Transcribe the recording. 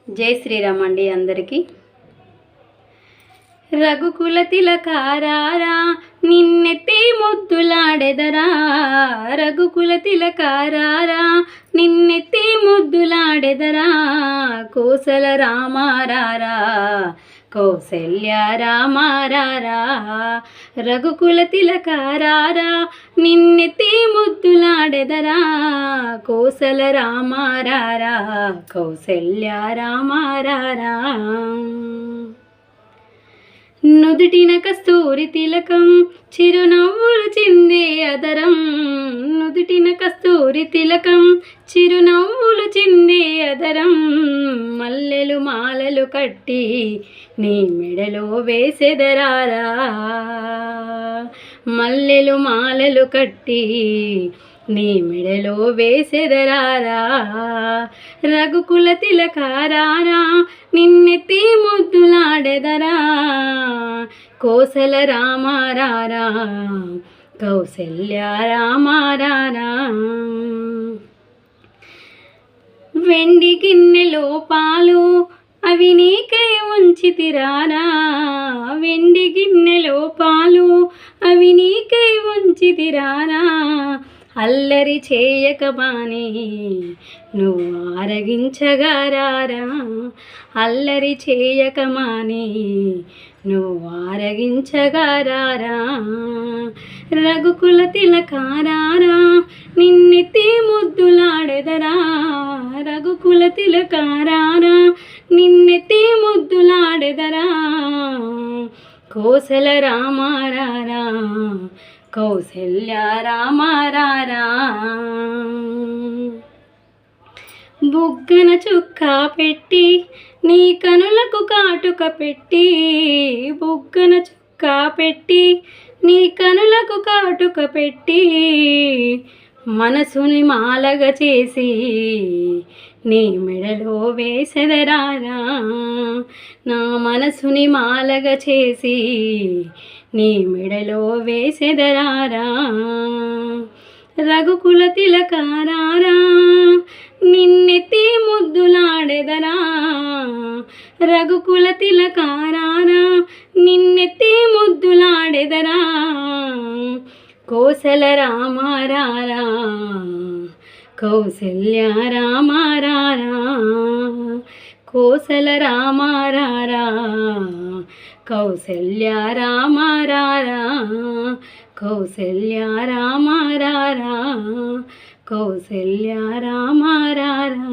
జై శ్రీరామ్ అండి అందరికీ. రఘుకుల తిలకారారా నిన్నెత్తి ముద్దులాడెదరా, రఘుకుల తిలకారారా నిన్నెత్తి ముద్దులాడెదరా, కోసల రామారారా కౌసల్య రామారారా, రఘుకుల తిలకారారా నిన్నెత్తి ముద్దులాడెదరా, కోసల రామారారా కౌసల్య రామారారా. నుదుటిన కస్తూరి తిలకం చిరునవ్వులు చిందే అదరం, నుదుటిన కస్తూరి తిలకం చిరునవ్వులు చిందే అదరం, మల్లెలు మాలలు కట్టి నీ మెడలో వేసెదరారా, మల్లెలు మాలలు కట్టి నీ మెడలో వేసెదరారా, రఘుకుల తిలకారారా నిన్నెత్తి ముద్దులాడెదరా, కోసల రామారారా కౌసల్య రామారారా. వెండి గిన్నెలో పాలు అవి నీకై ఉంచితిరారా, వెండి గిన్నెలో పాలు అవి నీకై ఉంచితిరారా, అల్లరి చేయక బాని నువ్వు ఆరగించగారారా, అల్లరి చేయక మాని నువ్వు ఆరగించగారారా, రఘుకుల తిలకారారా నిన్నెత్తి ముద్దులాడెదరా, రఘుకుల తిలకారారా నిన్నెత్తి ముద్దులాడెదరా, కోసల రామారారా కౌసల్య రామారారా. బుగ్గన చుక్క పెట్టి నీ కనులకు కాటుక పెట్టి, బుగ్గన చుక్క పెట్టి నీ కనులకు కాటుక పెట్టి, మనసుని మాలగా చేసి నీ మెడలో వేసెదరారా, నా మనసుని మాలగా చేసి నీ మెడలో వేసెదరారా, రఘుకుల తిలకారారా నిన్నెత్తి ముద్దులాడెదరా, రఘుకుల తిలకారారా నిన్నెత్తి ముద్దులాడెదరా, కోసల రామారారా కౌసల్య రామారారా, కోసల రామారారా కౌసల్య రామారారా, కౌసల్య రామారారా కౌసల్య రామారారా.